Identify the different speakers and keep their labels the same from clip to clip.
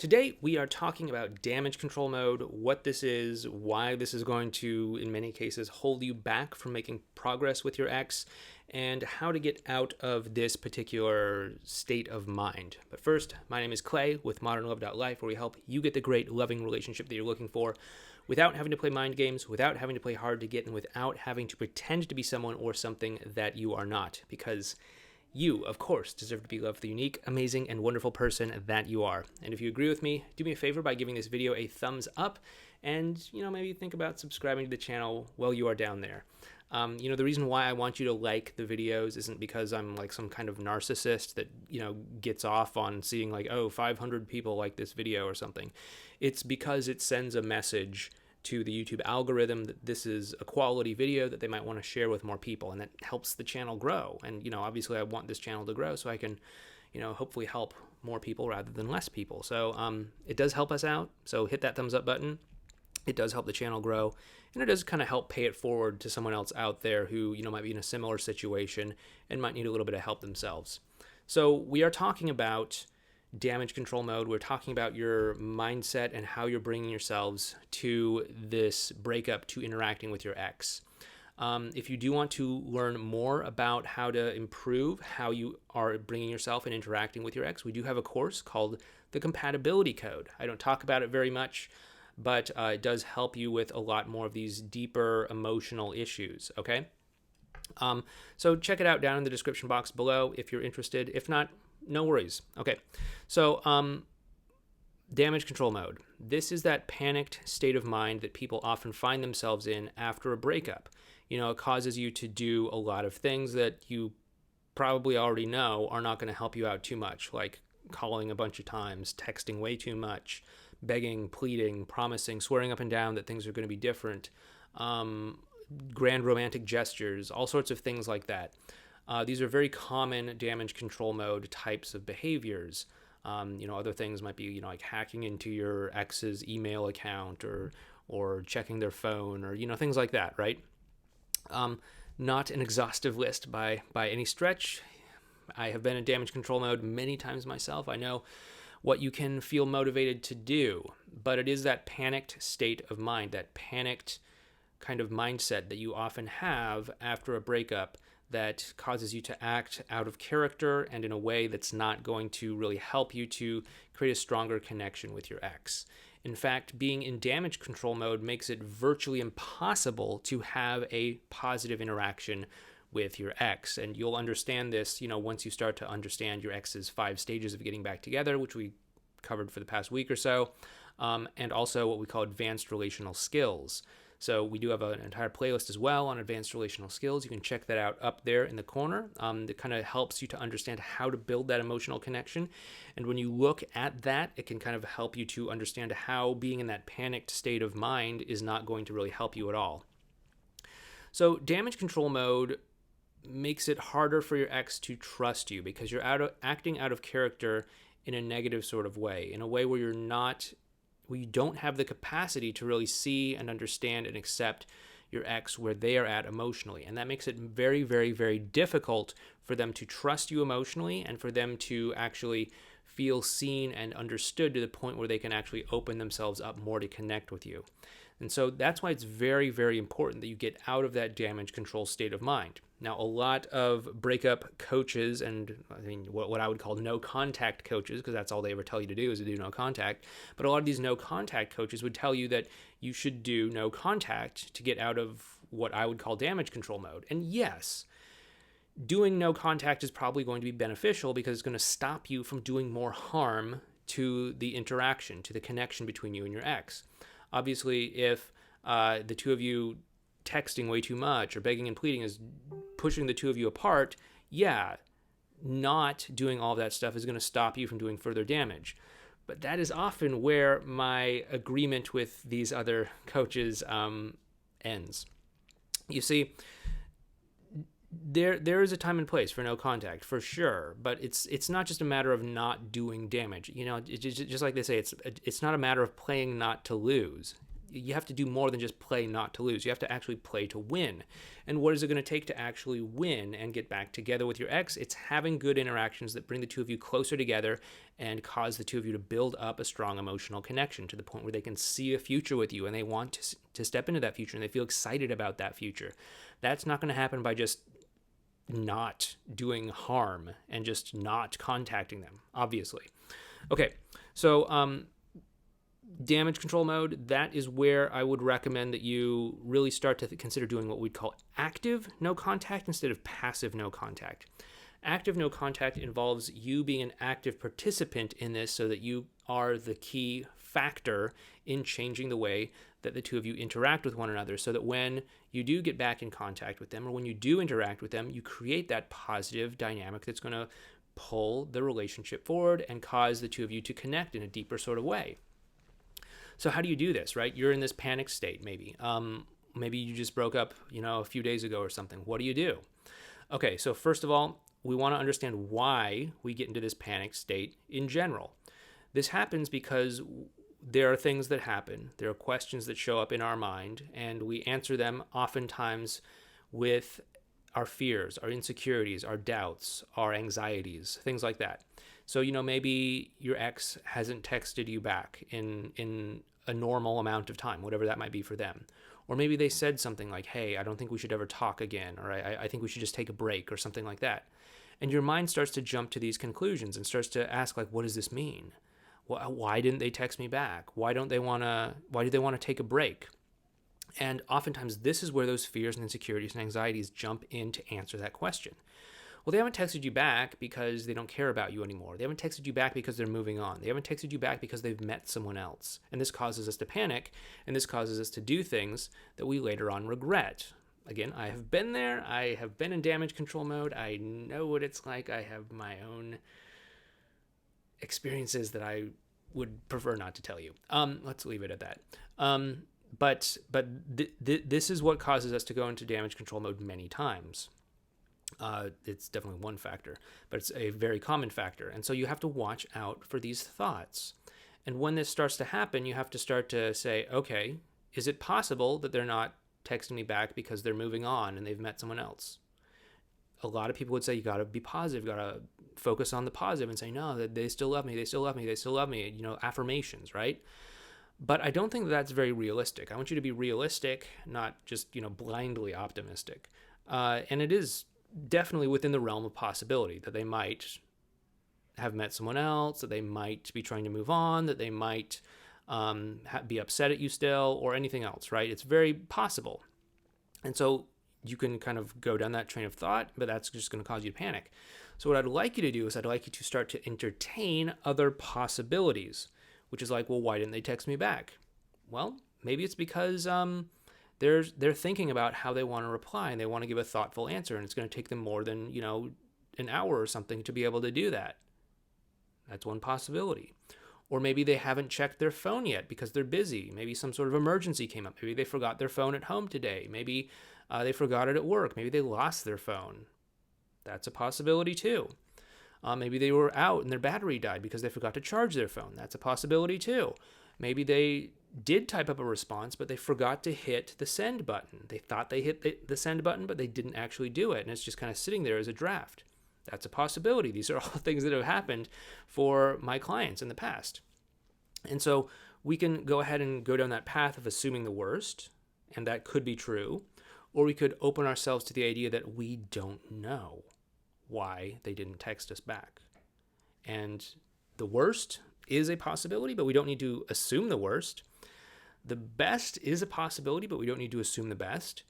Speaker 1: Today, we are talking about damage control mode, what this is, why this is going to, in many cases, hold you back from making progress with your ex, and how to get out of this particular state of mind. But first, my name is Clay with modernlove.life, where we help you get the great, loving relationship that you're looking for without having to play mind games, without having to play hard to get, and without having to pretend to be someone or something that you are not. Because you, of course, deserve to be loved, the unique, amazing, and wonderful person that you are. And if you agree with me, do me a favor by giving this video a thumbs up and, maybe think about subscribing to the channel while you are down there. The reason why I want you to like the videos isn't because I'm like some kind of narcissist that, gets off on seeing like, 500 people like this video or something. It's because it sends a message to the YouTube algorithm that this is a quality video that they might want to share with more people, and that helps the channel grow. And, obviously I want this channel to grow so I can, hopefully help more people rather than less people. So it does help us out. So hit that thumbs up button. It does help the channel grow, and it does kind of help pay it forward to someone else out there who, might be in a similar situation and might need a little bit of help themselves. So we are talking about damage control mode. We're talking about your mindset and how you're bringing yourselves to this breakup, to interacting with your ex. If you do want to learn more about how to improve how you are bringing yourself and interacting with your ex, we do have a course called the Compatibility Code. I don't talk about it very much, but it does help you with a lot more of these deeper emotional issues, okay? So check it out down in the description box below if you're interested. If not, no worries. Okay, so damage control mode. This is that panicked state of mind that people often find themselves in after a breakup. It causes you to do a lot of things that you probably already know are not going to help you out too much, like calling a bunch of times, texting way too much, begging, pleading, promising, swearing up and down that things are going to be different, grand romantic gestures, all sorts of things like that. These are very common damage control mode types of behaviors. Other things might be, like hacking into your ex's email account or checking their phone or, things like that, right? Not an exhaustive list by any stretch. I have been in damage control mode many times myself. I know what you can feel motivated to do, but it is that panicked state of mind, that panicked kind of mindset that you often have after a breakup that causes you to act out of character and in a way that's not going to really help you to create a stronger connection with your ex. In fact, being in damage control mode makes it virtually impossible to have a positive interaction with your ex. And you'll understand this, once you start to understand your ex's 5 stages of getting back together, which we covered for the past week or so, and also what we call advanced relational skills. So we do have an entire playlist as well on advanced relational skills. You can check that out up there in the corner. That kind of helps you to understand how to build that emotional connection. And when you look at that, it can kind of help you to understand how being in that panicked state of mind is not going to really help you at all. So damage control mode makes it harder for your ex to trust you because you're acting out of character in a negative sort of way, in a way where you don't have the capacity to really see and understand and accept your ex where they are at emotionally. And that makes it very, very, very difficult for them to trust you emotionally and for them to actually feel seen and understood to the point where they can actually open themselves up more to connect with you. And so that's why it's very, very important that you get out of that damage control state of mind. Now, a lot of breakup coaches and what I would call no contact coaches, because that's all they ever tell you to do is to do no contact. But a lot of these no contact coaches would tell you that you should do no contact to get out of what I would call damage control mode. And yes, doing no contact is probably going to be beneficial because it's going to stop you from doing more harm to the interaction, to the connection between you and your ex. Obviously, if the two of you texting way too much or begging and pleading is pushing the two of you apart, not doing all of that stuff is going to stop you from doing further damage. But that is often where my agreement with these other coaches ends. You see, there is a time and place for no contact, for sure, but it's not just a matter of not doing damage. Just like they say, it's not a matter of playing not to lose. you have to do more than just play not to lose. You have to actually play to win. And what is it going to take to actually win and get back together with your ex? It's having good interactions that bring the two of you closer together and cause the two of you to build up a strong emotional connection to the point where they can see a future with you and they want to step into that future and they feel excited about that future. That's not going to happen by just not doing harm and just not contacting them, obviously. Okay, so damage control mode, that is where I would recommend that you really start to consider doing what we'd call active no contact instead of passive no contact. Active no contact involves you being an active participant in this so that you are the key factor in changing the way that the two of you interact with one another, so that when you do get back in contact with them or when you do interact with them, you create that positive dynamic that's going to pull the relationship forward and cause the two of you to connect in a deeper sort of way. So how do you do this, right? You're in this panic state, maybe. Maybe you just broke up, a few days ago or something. What do you do? Okay, so first of all, we want to understand why we get into this panic state in general. This happens because there are things that happen. There are questions that show up in our mind, and we answer them oftentimes with our fears, our insecurities, our doubts, our anxieties, things like that. So, maybe your ex hasn't texted you back in a normal amount of time, whatever that might be for them. Or maybe they said something like, hey, I don't think we should ever talk again, or I think we should just take a break, or something like that. And your mind starts to jump to these conclusions and starts to ask, like, what does this mean? Why didn't they text me back? Why do they want to take a break? And oftentimes this is where those fears and insecurities and anxieties jump in to answer that question. Well, they haven't texted you back because they don't care about you anymore. They haven't texted you back because they're moving on. They haven't texted you back because they've met someone else. And this causes us to panic, and this causes us to do things that we later on regret. Again, I have been there. I have been in damage control mode. I know what it's like. I have my own experiences that I would prefer not to tell you. Let's leave it at that. But this is what causes us to go into damage control mode many times. It's definitely one factor, but it's a very common factor. And so you have to watch out for these thoughts. And when this starts to happen, you have to start to say, okay, is it possible that they're not texting me back because they're moving on and they've met someone else? A lot of people would say you got to be positive, you got to focus on the positive and say, no, that they still love me, they still love me, they still love me, affirmations, right? But I don't think that's very realistic. I want you to be realistic, not just, blindly optimistic. And it is definitely within the realm of possibility that they might have met someone else, that they might be trying to move on, that they might be upset at you still, or anything else, right? It's very possible. And so you can kind of go down that train of thought, but that's just going to cause you to panic. So what I'd like you to do is I'd like you to start to entertain other possibilities, which is like, well, why didn't they text me back? Well, maybe it's because they're thinking about how they want to reply and they want to give a thoughtful answer, and it's going to take them more than, an hour or something to be able to do that. That's one possibility. Or maybe they haven't checked their phone yet because they're busy. Maybe some sort of emergency came up. Maybe they forgot their phone at home today. Maybe they forgot it at work. Maybe they lost their phone. That's a possibility too. Maybe they were out and their battery died because they forgot to charge their phone. That's a possibility too. Maybe they did type up a response, but they forgot to hit the send button. They thought they hit the send button, but they didn't actually do it. And it's just kind of sitting there as a draft. That's a possibility. These are all things that have happened for my clients in the past. And so we can go ahead and go down that path of assuming the worst, and that could be true. Or we could open ourselves to the idea that we don't know why they didn't text us back. And the worst is a possibility, but we don't need to assume the worst. The best is a possibility, but we don't need to assume the best.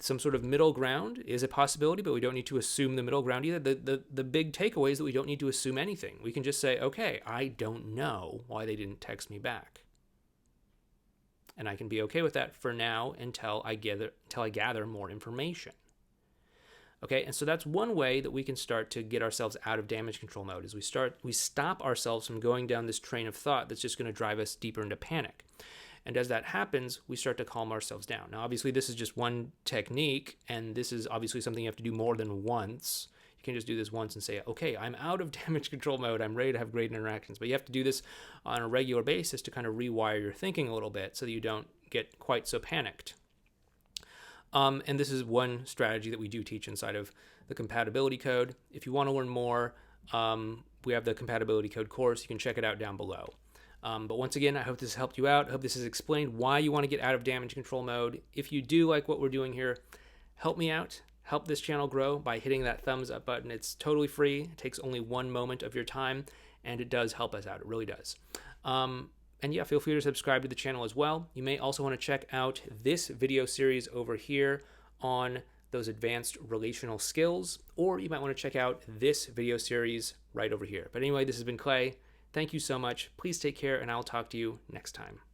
Speaker 1: Some sort of middle ground is a possibility, but we don't need to assume the middle ground either. The big takeaway is that we don't need to assume anything. We can just say, okay, I don't know why they didn't text me back. And I can be okay with that for now until I gather more information. Okay, and so that's one way that we can start to get ourselves out of damage control mode, is we stop ourselves from going down this train of thought that's just going to drive us deeper into panic. And as that happens, we start to calm ourselves down. Now, obviously, this is just one technique, and this is obviously something you have to do more than once. You can just do this once and say, okay, I'm out of damage control mode. I'm ready to have great interactions. But you have to do this on a regular basis to kind of rewire your thinking a little bit so that you don't get quite so panicked. And this is one strategy that we do teach inside of the compatibility code. If you want to learn more, we have the compatibility code course. You can check it out down below. But once again, I hope this helped you out. I hope this has explained why you want to get out of damage control mode. If you do like what we're doing here, help me out. Help this channel grow by hitting that thumbs up button. It's totally free. It takes only 1 moment of your time, and it does help us out. It really does. And yeah, feel free to subscribe to the channel as well. You may also want to check out this video series over here on those advanced relational skills, or you might want to check out this video series right over here. But anyway, this has been Clay. Thank you so much. Please take care, and I'll talk to you next time.